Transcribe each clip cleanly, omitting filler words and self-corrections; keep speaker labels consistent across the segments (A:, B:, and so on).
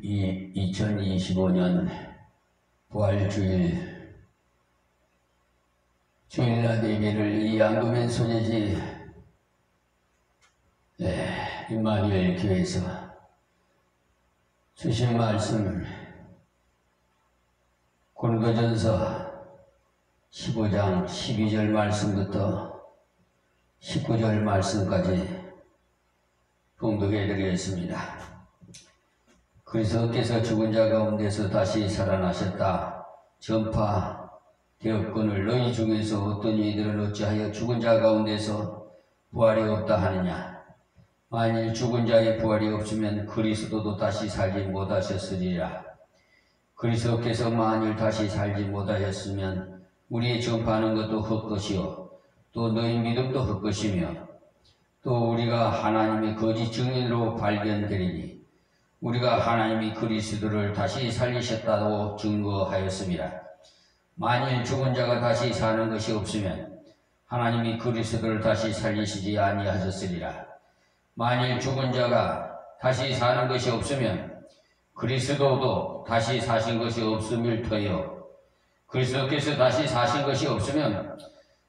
A: 2025년 부활주일 주일날 예배를 이 안도면 소재지 임마누엘 교회에서 주신 말씀 고린도전서 15장 12절 말씀부터 19절 말씀까지 봉독해 드리겠습니다. 그리스도께서 죽은 자 가운데서 다시 살아나셨다. 전파되었거늘 너희 중에서 어떤 이들은 어찌하여 죽은 자 가운데서 부활이 없다 하느냐. 만일 죽은 자의 부활이 없으면 그리스도도 다시 살지 못하셨으리라. 그리스도께서 만일 다시 살지 못하셨으면 우리의 전파하는 것도 헛것이요 또 너희 믿음도 헛것이며 또 우리가 하나님의 거짓 증인으로 발견되리니 우리가 하나님이 그리스도를 다시 살리셨다고 증거하였습니다. 만일 죽은 자가 다시 사는 것이 없으면 하나님이 그리스도를 다시 살리시지 아니하셨으리라. 만일 죽은 자가 다시 사는 것이 없으면 그리스도도 다시 사신 것이 없음일 터요. 그리스도께서 다시 사신 것이 없으면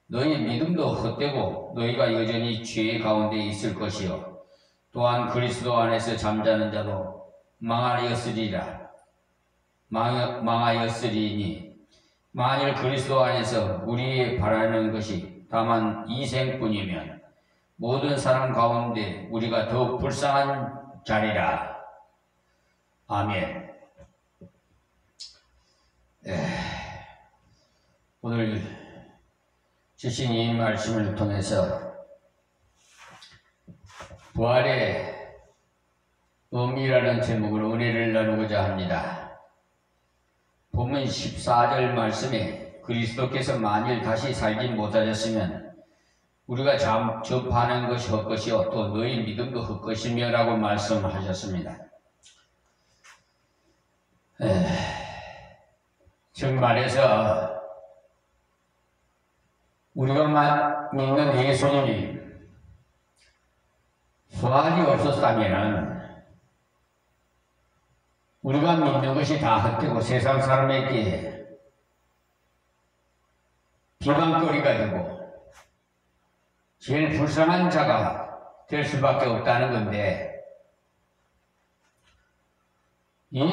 A: 너희 믿음도 헛되고 너희가 여전히 죄 가운데 있을 것이요 또한 그리스도 안에서 잠자는 자도 망하였으리니 만일 그리스도 안에서 우리의 바라는 것이 다만 이생뿐이면 모든 사람 가운데 우리가 더욱 불쌍한 자리라. 아멘. 오늘 주신 이 말씀을 통해서 부활의 의미라는 제목으로 은혜를 나누고자 합니다. 본문 14절 말씀에 그리스도께서 만일 다시 살지 못하셨으면 우리가 접하는 것이 헛것이요 또 너희 믿음도 헛것이며 라고 말씀하셨습니다. 즉 말해서 우리가 믿는 예수님이 부활이 없었다면 우리가 믿는 것이 다 헛되고 세상 사람에게 비방거리가 되고 제일 불쌍한 자가 될 수밖에 없다는 건데, 이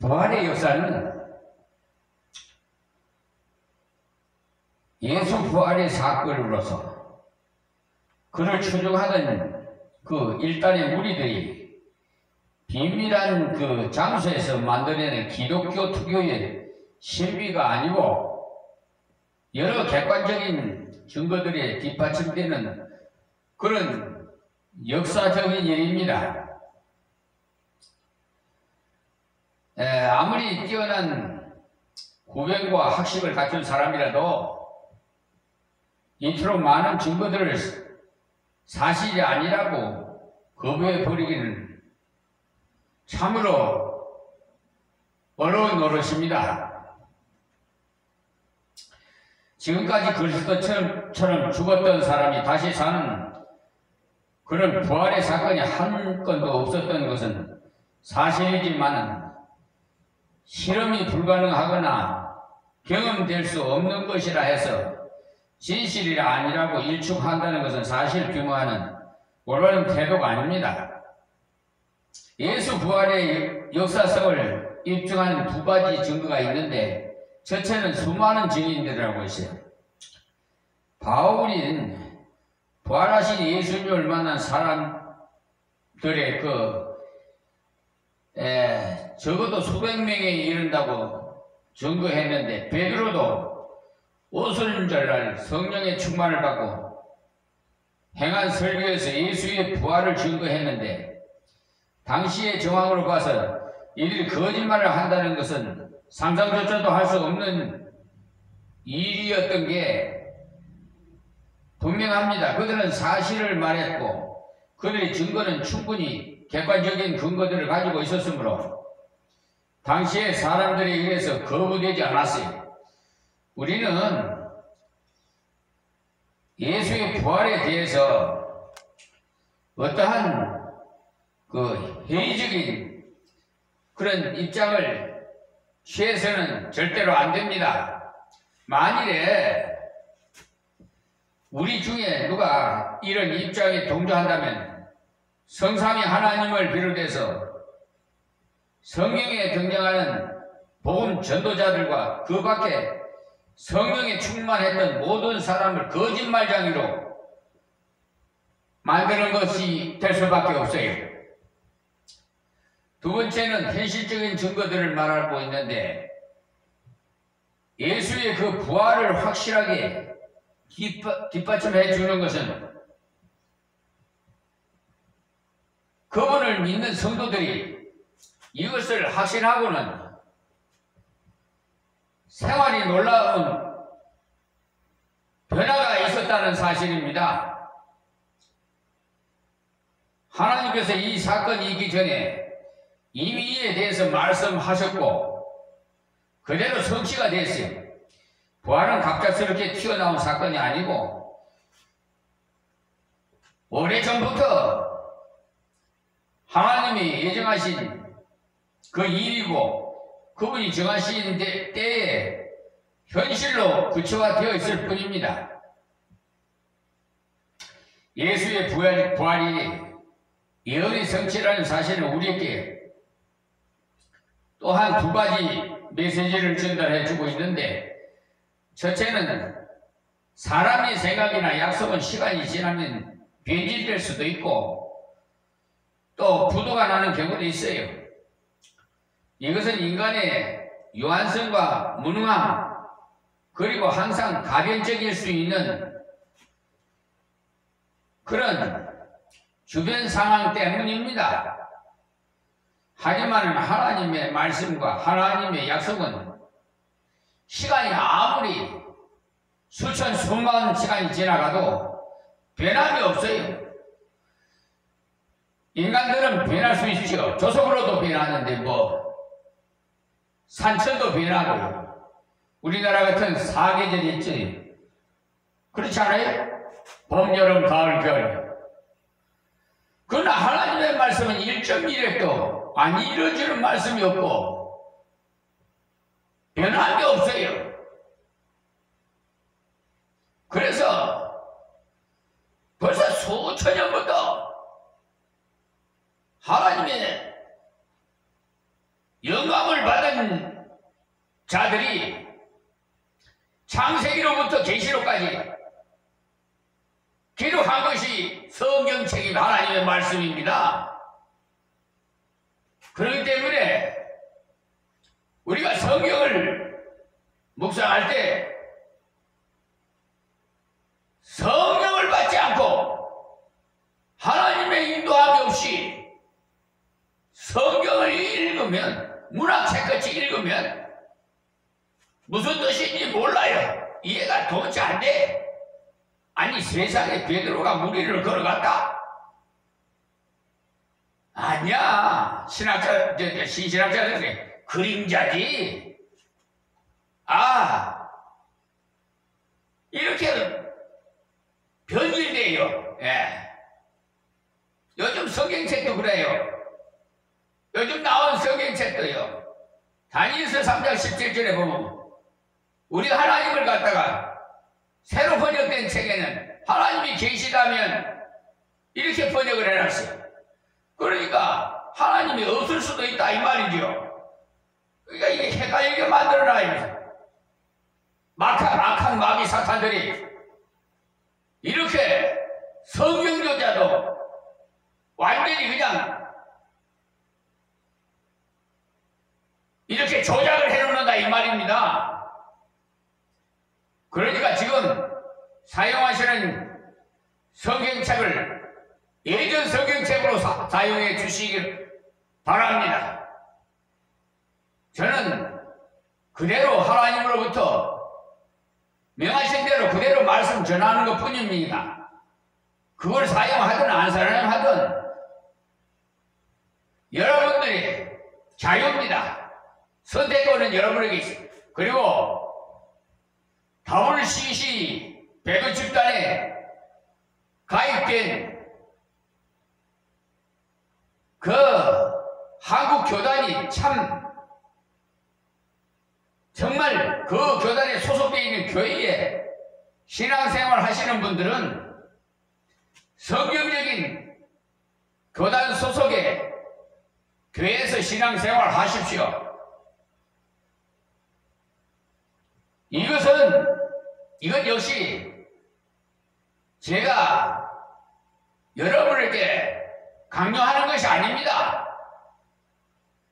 A: 부활의 역사는 예수 부활의 사건으로서 그를 추종하던 그 일단의 무리들이 비밀한 그 장소에서 만들어낸 기독교 특유의 신비가 아니고 여러 객관적인 증거들에 뒷받침되는 그런 역사적인 일입니다. 아무리 뛰어난 고변과 학식을 갖춘 사람이라도 이토록 많은 증거들을 사실이 아니라고 거부해 버리기는 참으로 어려운 노릇입니다. 지금까지 그리스도처럼 죽었던 사람이 다시 사는 그런 부활의 사건이 한 건도 없었던 것은 사실이지만 실험이 불가능하거나 경험될 수 없는 것이라 해서 진실이라 아니라고 일축한다는 것은 사실 규모하는 올바른 태도가 아닙니다. 예수 부활의 역사성을 입증하는 두 가지 증거가 있는데 첫째는 수많은 증인들이라고 했어요. 바울인 부활하신 예수님을 만난 사람들의 적어도 수백 명에 이른다고 증거했는데 베드로도 오순절날 성령의 충만을 받고 행한 설교에서 예수의 부활을 증거했는데 당시의 정황으로 봐서 이들이 거짓말을 한다는 것은 상상조차도 할 수 없는 일이었던 게 분명합니다. 그들은 사실을 말했고 그들의 증거는 충분히 객관적인 근거들을 가지고 있었으므로 당시의 사람들에 의해서 거부되지 않았어요. 우리는 예수의 부활에 대해서 어떠한 그 회의적인 그런 입장을 취해서는 절대로 안 됩니다. 만일에 우리 중에 누가 이런 입장에 동조한다면 성삼위 하나님을 비롯해서 성경에 등장하는 복음 전도자들과 그 밖에 성령에 충만했던 모든 사람을 거짓말쟁이로 만드는 것이 될 수밖에 없어요. 두 번째는 현실적인 증거들을 말하고 있는데, 예수의 그 부활을 확실하게 뒷받침해 주는 것은 그분을 믿는 성도들이 이것을 확신하고는 생활이 놀라운 변화가 있었다는 사실입니다. 하나님께서 이 사건이 있기 전에 이미 이에 대해서 말씀하셨고 그대로 성취가 됐어요. 부활은 갑작스럽게 튀어나온 사건이 아니고 오래전부터 하나님이 예정하신 그 일이고 그분이 정하신 때에 현실로 구체화되어 있을 뿐입니다. 예수의 부활이 예언의 성취라는 사실은 우리에게 또한 두 가지 메시지를 전달해 주고 있는데, 첫째는 사람의 생각이나 약속은 시간이 지나면 변질될 수도 있고 또 부도가 나는 경우도 있어요. 이것은 인간의 유한성과 무능함 그리고 항상 가변적일 수 있는 그런 주변 상황 때문입니다. 하지만 하나님의 말씀과 하나님의 약속은 시간이 아무리 수천 수만 시간이 지나가도 변함이 없어요. 인간들은 변할 수 있죠. 조석으로도 변하는데 산천도 변하고 우리나라 같은 사계절이 있지. 그렇지 않아요? 봄, 여름, 가을, 겨울. 그러나 하나님의 말씀은 1.1획도 안 이루어지는 말씀이 없고 변함이 없어요. 그래서 벌써 수천 년부터 하나님의 영감을 받은 자들이 창세기로부터 계시록까지 기록한 것이 성경책임 하나님의 말씀입니다. 그렇기 때문에 우리가 성경을 묵상할 때 성경을 받지 않고 하나님의 인도함이 없이 성경을 읽으면, 문학책같이 읽으면 무슨 뜻인지 몰라요. 이해가 도대체 안 돼. 아니, 세상에 베드로가 무리를 걸어갔다? 아니야. 신신학자들이 그림자지. 이렇게 변질돼요. 예. 요즘 성경책도 그래요. 요즘 나온 성경책도요. 다니엘서 3장 17절에 보면 우리 하나님을 갖다가 새로 번역된 책에는 하나님이 계시다면 이렇게 번역을 해놨어요. 그러니까 하나님이 없을 수도 있다 이 말이죠. 그러니까 이게 헷갈리게 만들어놔요. 악한 마귀 사탄들이 이렇게 성경조차도 완전히 그냥 이렇게 조작을 해놓는다 이 말입니다. 그러니까 지금 사용하시는 성경책을 예전 성경책으로 사용해 주시길 바랍니다. 저는 그대로 하나님으로부터 명하신 대로 그대로 말씀 전하는 것 뿐입니다. 그걸 사용하든 안 사용하든 여러분들이 자유입니다. 선택권은 여러분에게 있습니다. 그리고 WCC 배구 집단에 가입된 그 한국 교단이 참 정말 그 교단에 소속되어 있는 교회에 신앙생활 하시는 분들은 성경적인 교단 소속의 교회에서 신앙생활 하십시오. 이건 역시 제가 여러분에게 강요하는 것이 아닙니다.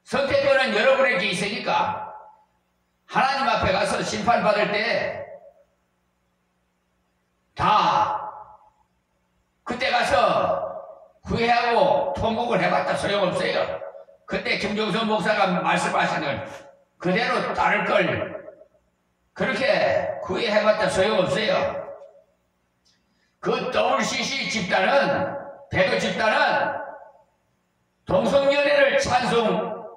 A: 선택권은 여러분에게 있으니까 하나님 앞에 가서 심판받을 때 다 그때 가서 후회하고 통곡을 해봤자 소용없어요. 그때 김종선 목사가 말씀하신 걸 그대로 따를 걸 그렇게 후회해봤자 소용없어요. 그 WCC 집단은, 배도 집단은 동성연애를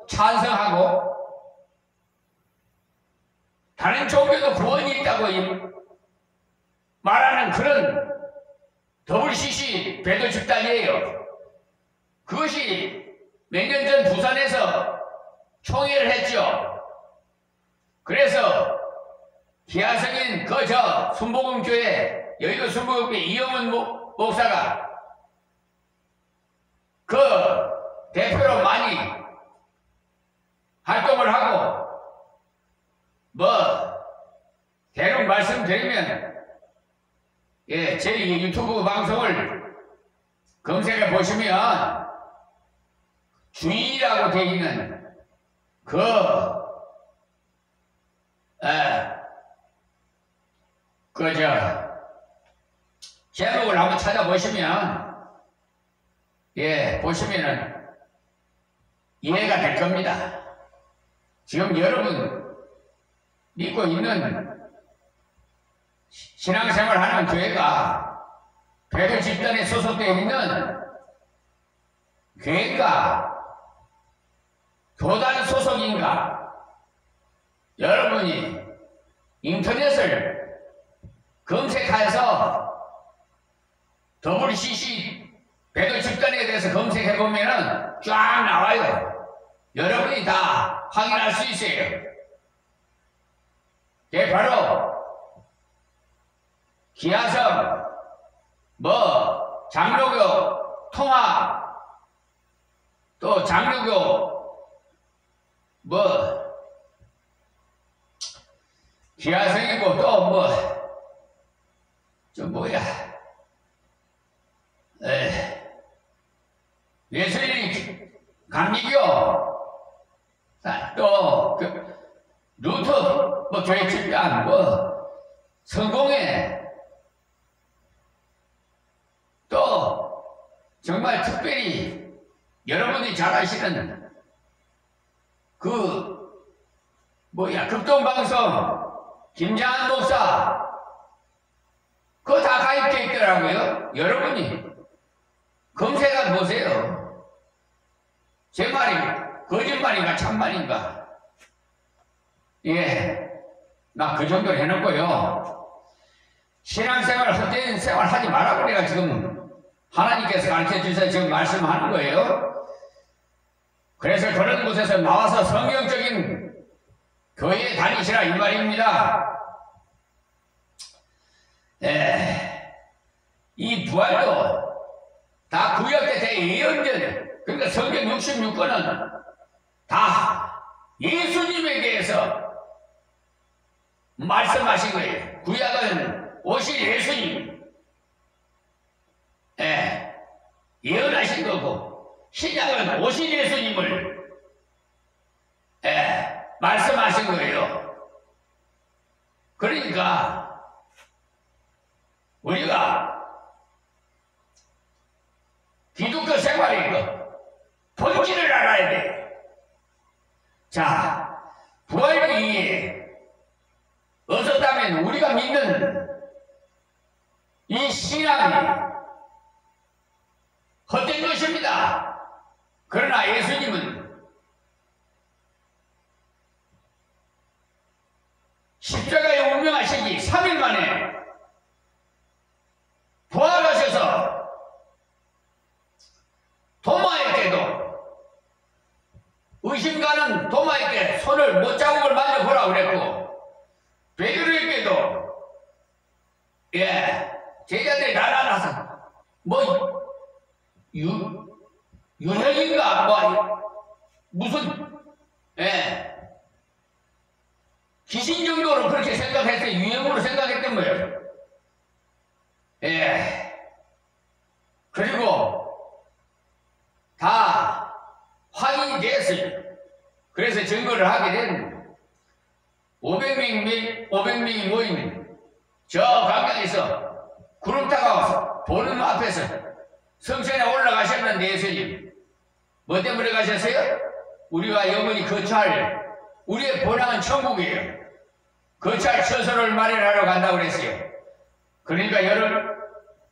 A: 찬성하고 다른 종교도 구원이 있다고 말하는 그런 WCC 배도 집단이에요. 그것이 몇 년 전 부산에서 총회를 했죠. 그래서 기아성인 순복음교회, 여의도 순복음교회 이영은 목사가 그 대표로 많이 활동을 하고 대략 말씀드리면 제 유튜브 방송을 검색해 보시면 주의라고 되어 있는 제목을 한번 찾아보시면 보시면은 이해가 될 겁니다. 지금 여러분 믿고 있는 신앙생활 하는 교회가 배도 집단에 소속되어 있는 교회인가 교단 소속인가 여러분이 인터넷을 검색해서 WCC 배도 집단에 대해서 검색해보면 쫙 나와요. 여러분이 다 확인할 수 있어요. 이게 바로 기아성, 장로교 통합, 또 장로교, 기아성이고 또 예수님 감리교, 또 루터 교회 집단, 성공회, 또 정말 특별히 여러분이 잘 아시는 극동방송 김장한 목사 그거 다 가입되어 있더라고요. 여러분이 검색해 보세요. 제 말이 거짓말인가 참말인가. 나 그 정도로 해놓고요. 신앙생활 헛된 생활 하지 말라고 내가 지금 하나님께서 가르쳐주셔서 지금 말씀하는 거예요. 그래서 그런 곳에서 나와서 성경적인 교회에 다니시라 이 말입니다. 이 부활도 다 구약때 대예언들, 그러니까 성경 66권은 다 예수님에 대해서 말씀하신 거예요. 구약은 오실 예수님 예언하신 거고, 신약은 오실 예수님을 말씀하신 거예요. 그러니까 우리가 기독교 생활의 본질을 알아야 돼. 자, 부활이 없었다면 우리가 믿는 이 신앙이 헛된 것입니다. 그러나 예수님은 십자가에 운명하신 지 3일 만에 부활하셔서 도마에게도 어딘가는 도마에게 손을 못자국을 만져보라 그랬고, 베드로에게도 제자들이 나눠서 뭐 유행인가 무슨 귀신 정도로 그렇게 생각했어요. 유행으로 생각했던 거예요. 그리고 다 확인이 됐어요. 그래서 증거를 하게 된 500명이 모이는 저 광장에서 구름 타고 보는 앞에서 성전에 올라가셨는데 예수님 뭐 때문에 가셨어요? 우리가 영원히 거처할 우리의 본향은 천국이에요. 거처할 처소를 마련하러 간다고 그랬어요. 그러니까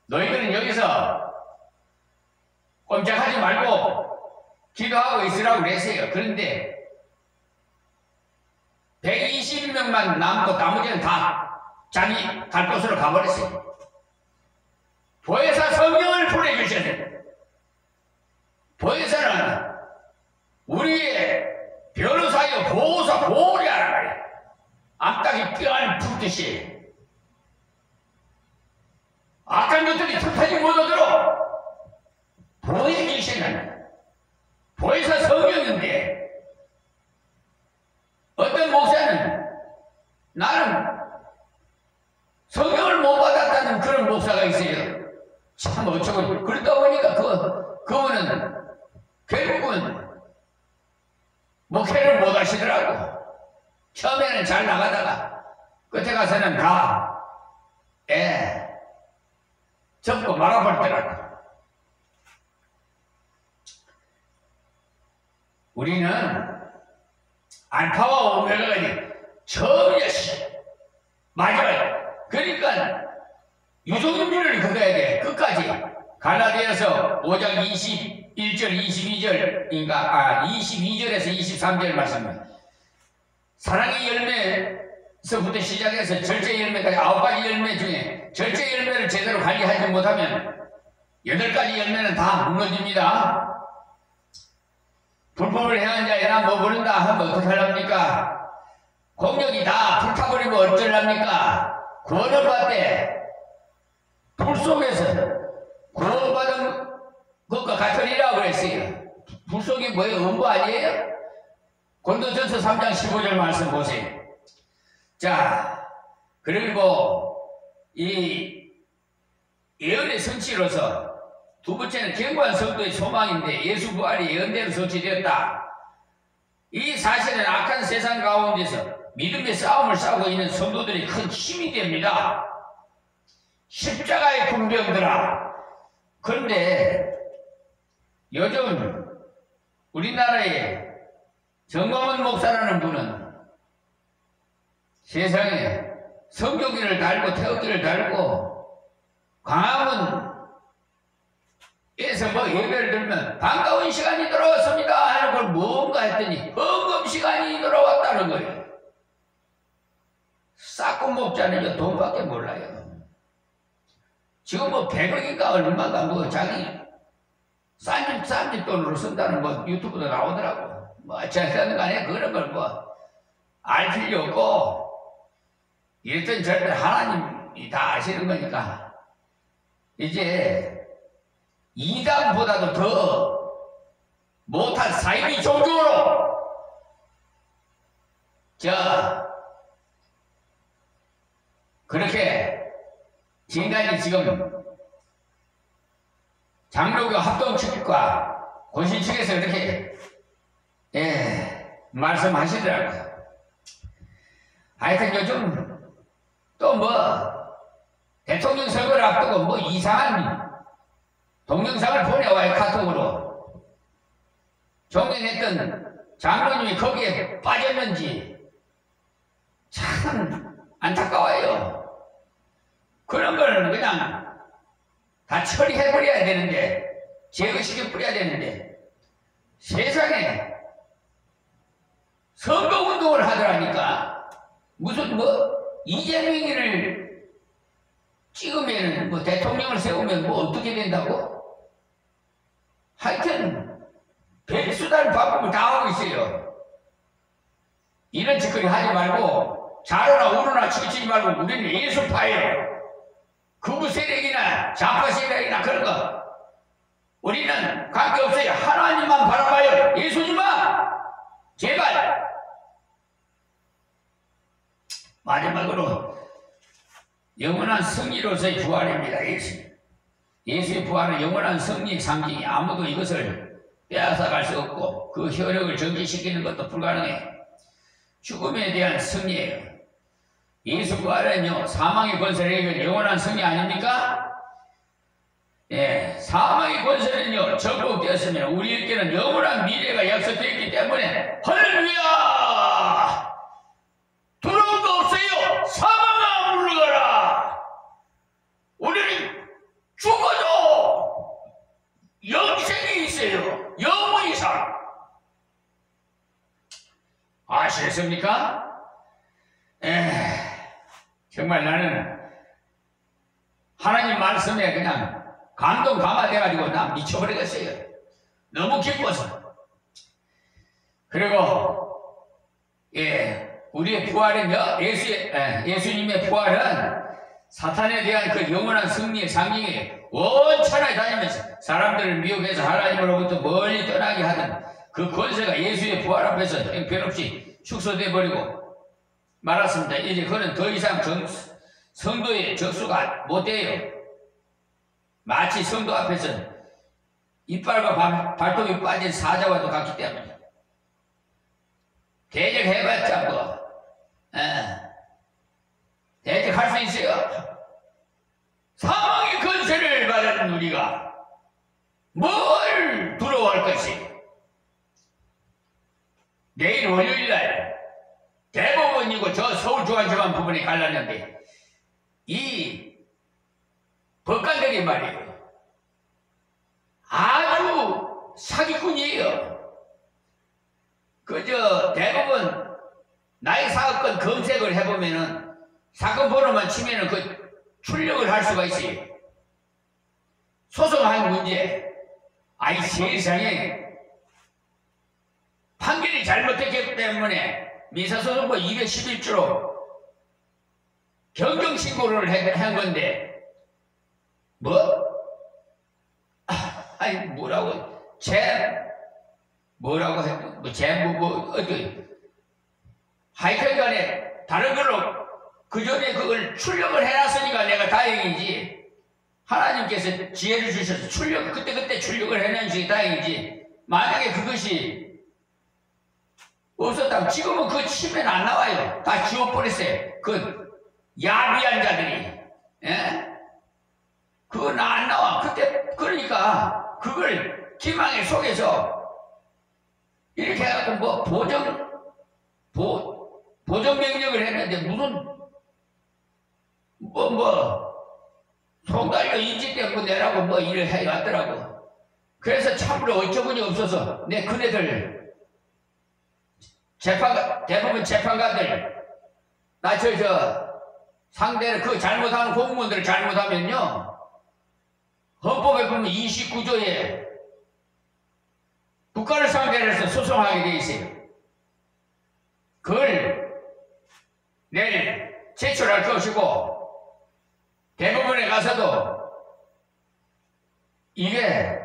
A: 너희들은 여기서 꼼짝하지 말고 기도하고 있으라고 그랬어요. 그런데 120명만 남고 나머지는 다 자기 갈 곳으로 가버렸어요. 보혜사 성경을 보내주셨어요. 보혜사는 우리의 변호사요 보호사 보호를 하라 말이야. 앞닥이 뼈안 풀듯이 악한 것들이 틈타지 못하도록 보호해 주시는 보혜사 성경인데, 어떤 목사는 나는 성경을 못 받았다는 그런 목사가 있어요. 참 어쩌고 그러다 보니까 그분은 결국은 목회를 못 하시더라고. 처음에는 잘 나가다가 끝에 가서는 다 접고 말아버리더라고. 우리는 알파와 오메가가 처음이야 마지막. 그러니까 유종민을 그거야 돼. 끝까지. 갈라디아서 5장 21절 22절인가 22절에서 23절 말씀입니다. 사랑의 열매서부터 시작해서 절제 열매까지 9가지 열매 중에 절제 열매를 제대로 관리하지 못하면 8가지 열매는 다 무너집니다. 불법을 행한 자에나 뭐 모른다 하면 어떻게 하랍니까? 공력이 다 불타버리면 어쩌랍니까? 구원을 받되 불 속에서 구원받은 것과 같으리라고 그랬어요. 불 속이 뭐예요? 음부 아니에요? 고린도전서 3장 15절 말씀 보세요. 자, 그리고 이 예언의 성취로서 두 번째는 견고한 성도의 소망인데 예수 부활이 예언대로 성취되었다. 이 사실은 악한 세상 가운데서 믿음의 싸움을 싸우고 있는 성도들이 큰 힘이 됩니다. 십자가의 군병들아. 그런데 요즘 우리나라에 정광훈 목사라는 분은 세상에 성교기를 달고 태극기를 달고 광화문에서 뭐 예배를 들면 반가운 시간이 돌아왔습니다 하는 걸 뭔가 했더니 헌금 시간이 돌아왔다는 거예요. 싹고 목자는 돈밖에 몰라요. 지금 뭐 100억인가 얼마가 뭐 자기 싼 집 돈으로 쓴다는 뭐 유튜브도 나오더라고. 뭐 어쨌든 간에 그런 걸 뭐 알 필요 없고 이랬던 저랬던 하나님이 다 아시는 거니까 이제 이단보다도 더 못한 사이비 종교로 그렇게 진단이 지금 장로교 합동 측과 권신 측에서 이렇게 말씀하시더라고요. 하여튼 요즘 또 뭐 대통령 선거를 앞두고 뭐 이상한 동영상을 보내와요. 카톡으로. 존경했던 장로님이 거기에 빠졌는지 참 안타까워요. 그런 걸 그냥 다 처리해버려야 되는데, 제거시켜버려야 되는데, 세상에 선거운동을 하더라니까. 무슨 뭐 이재명이를 찍으면 뭐 대통령을 세우면 뭐 어떻게 된다고? 하여튼 별수단 바꿈을 다 하고 있어요. 이런 짓거리 하지 말고 자로나 우로나 치우치지 말고 우리는 예수파예요. 극우 세력이나 좌파 세력이나 그런 거 우리는 관계없어요. 하나님만 바라봐요. 예수님만 제발. 마지막으로 영원한 승리로서의 부활입니다. 예수의 부활은 영원한 승리의 상징이 아무도 이것을 빼앗아갈 수 없고 그 효력을 정지시키는 것도 불가능해. 죽음에 대한 승리예요. 예수 부활은요 사망의 권세를 이긴 영원한 승리 아닙니까? 예, 사망의 권세는요 적복되었으면 우리에게는 영원한 미래가 약속되어 있기 때문에 할렐루야! 두려움도 없어요. 사망아 물러가라. 우리는 죽어도 영생이 있어요. 영원히 살아. 아시겠습니까? 정말 나는 하나님 말씀에 그냥 감동 감화돼가지고 나 미쳐버리겠어요. 너무 기뻐서. 그리고 우리의 부활은요, 예수님의 부활은 사탄에 대한 그 영원한 승리의 상징이 원천하게 다니면서 사람들을 미혹해서 하나님으로부터 멀리 떠나게 하던 그 권세가 예수의 부활 앞에서 형편없이 축소돼 버리고 말았습니다. 이제 그는 더 이상 성도의 적수가 못 돼요. 마치 성도 앞에서 이빨과 발톱이 빠진 사자와도 같기 때문에 대적해봤자 뭐 대적할 수 있어요. 사망의 권세를 받은 우리가 뭘 두려워할 것이. 내일 월요일날 대법원이고 저 서울중앙지방 부분에 갈랐는데 이 법관들이 말이에요 아주 사기꾼이에요. 그저 대법원 나의 사건 검색을 해보면은 사건 번호만 치면은 그 출력을 할 수가 있어요. 소송한 문제. 아이 세상에 판결이 잘못됐기 때문에 민사소송법 211조로 경정신고를 한 건데 뭐? 아니 뭐라고 뭐라고 어디 하여튼 간에 다른 걸로 그 전에 그걸 출력을 해놨으니까 내가 다행이지. 하나님께서 지혜를 주셔서 그때 출력을 해놓으시기 다행이지. 만약에 그것이 없었다면 지금은 그거 치면 안 나와요. 다 지워버렸어요. 그 야비한 자들이. 예? 그건 안 나와. 그러니까 그걸 기망에 속에서 이렇게 해갖고 뭐 보정 명령을 했는데 무슨 송달료 인지 떼고 내라고 뭐 일을 해왔더라고. 그래서 참으로 어처구니 없어서 내 그네들 대부분 재판관들 나 상대를 그 잘못하는 공무원들을 잘못하면요 헌법에 보면 29조에 국가를 상대로 해서 소송하게 돼 있어요. 그걸 내일 제출할 것이고 대법원에 가서도 이게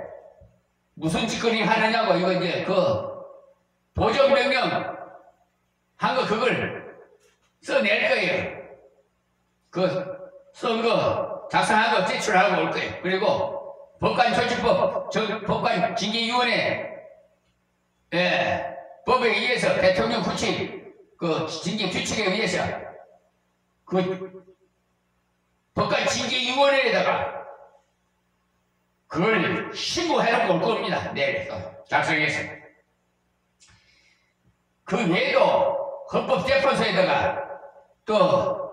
A: 무슨 짓거리 하느냐고 이거 이제 그 보정명령 한 거 그걸 써낼 거예요. 그 쓴 거 작성한 거 제출하고 올 거예요. 그리고 법관조직법 법관 징계위원회 법에 의해서 대통령 규칙 그 징계 규칙에 의해서 그 법관 징계위원회에다가 그걸 신고해놓고 올 겁니다. 내일서 작성해서. 그 외에도 헌법재판소에다가 또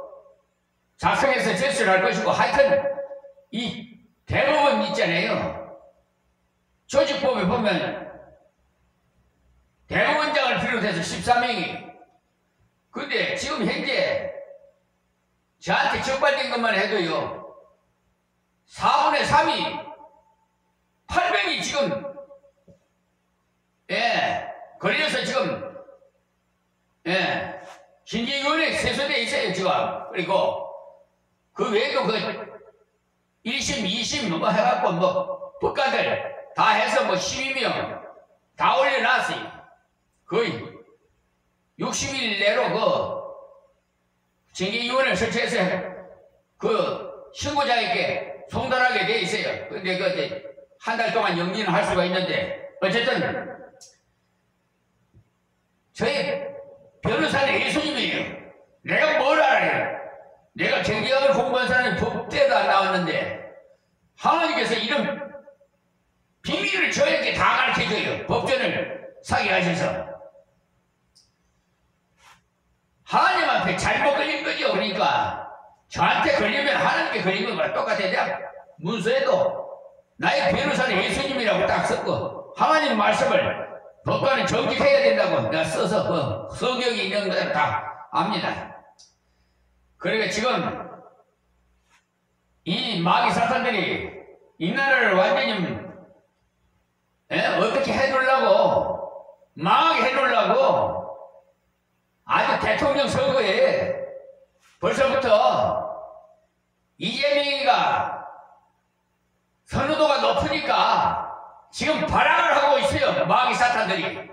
A: 작성해서 제출할 것이고 하여튼 이 대법원 있잖아요. 조직법에 보면 대법원장을 비롯해서 14명이 근데 지금 현재 저한테 적발된 것만 해도요 4분의 3이 8명이 지금 걸려서 지금 예. 신기위원회 세수되어 있어요, 지금. 그리고 그 외에도 그 1심, 2심 뭐 해갖고 뭐 법관들 다 해서 뭐 12명 다 올려놨어요. 거의 60일 내로 그 징계위원회를 설치해서 그 신고자에게 송달하게 돼 있어요. 근데 그 한 달 동안 영리는 할 수가 있는데 어쨌든 저희 변호사는 예수님이에요. 내가 뭘 알아요? 내가 경제학을 공부한 사람이 법대도 안 나왔는데 하나님께서 이런 비밀을 저에게 다 가르쳐줘요. 법전을 사게 하셔서 하나님 앞에 잘못 걸린 거죠. 그러니까 저한테 걸리면 하나님께 걸린 거랑 똑같아요. 문서에도 나의 변호사는 예수님이라고 딱 썼고 하나님 말씀을 법관은 정직해야 된다고 내가 써서 그 성경에 있는 거 다 압니다. 그러니까 지금 이 마귀 사탄들이 이 나라를 완전히 어떻게 해놓으려고 망하게 해놓으려고 아주 대통령 선거에 벌써부터 이재명이가 선호도가 높으니까 지금 발악을 하고 있어요. 마귀 사탄들이.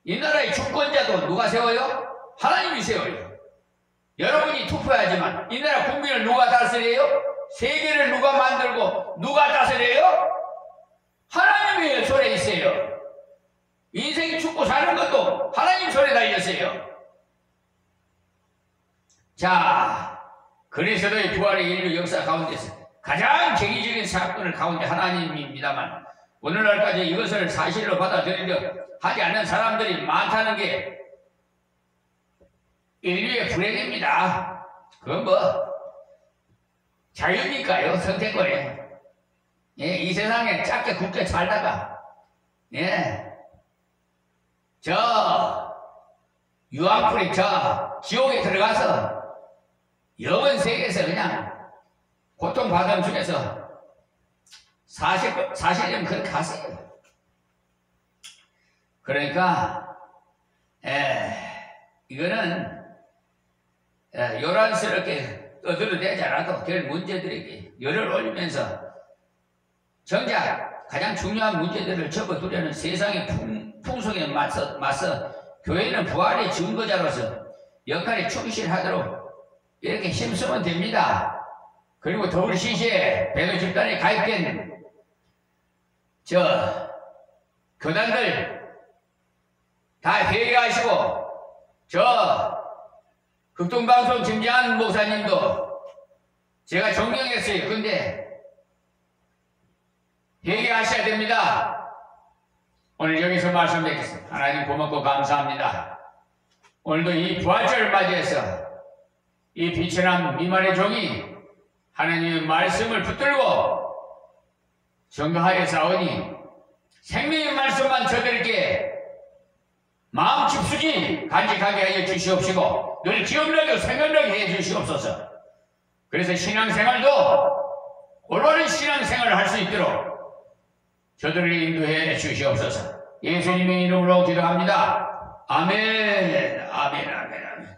A: 이 나라의 주권자도 누가 세워요? 하나님이 세워요. 여러분이 투표하지만 이 나라 국민을 누가 다스려요? 세계를 누가 만들고 누가 다스려요? 하나님의 손에 있어요. 인생이 죽고 사는 것도 하나님 손에 달렸어요. 자, 그리스도의 부활의 인류 역사 가운데서 가장 경이적인 사건을 가운데 하나님입니다만 오늘날까지 이것을 사실로 받아들이려 하지 않는 사람들이 많다는 게 인류의 불행입니다. 그건 뭐 자유니까요. 선택권에. 예, 이 세상에 짧게 굵게 살다가 저 유황불이 저 지옥에 들어가서 영원 세계에서 그냥 고통받은 중에서 사실은 그렇게 하세요. 그러니까 이거는 요란스럽게 떠들어대지 않아도 될 문제들에게 열을 올리면서 정작 가장 중요한 문제들을 접어두려는 세상의 풍속에 맞서 교회는 부활의 증거자로서 역할에 충실하도록 이렇게 힘쓰면 됩니다. 그리고 WCC에 배도 집단에 가입된 저 교단들 다 회개하시고 저 극동방송 김재한 목사님도 제가 존경했어요. 근데 회개하셔야 됩니다. 오늘 여기서 말씀드리겠습니다. 하나님 고맙고 감사합니다. 오늘도 이 부활절을 맞이해서 이 비천한 미만의 종이 하나님의 말씀을 붙들고 정거하여 싸우니 생명의 말씀만 저들에게 마음 깊숙이 간직하게 하여 주시옵시고 늘 기억나게 생각나게 해 주시옵소서. 그래서 신앙생활도 올바른 신앙생활을 할 수 있도록 저들을 인도해 주시옵소서. 예수님의 이름으로 기도합니다. 아멘, 아멘, 아멘, 아멘.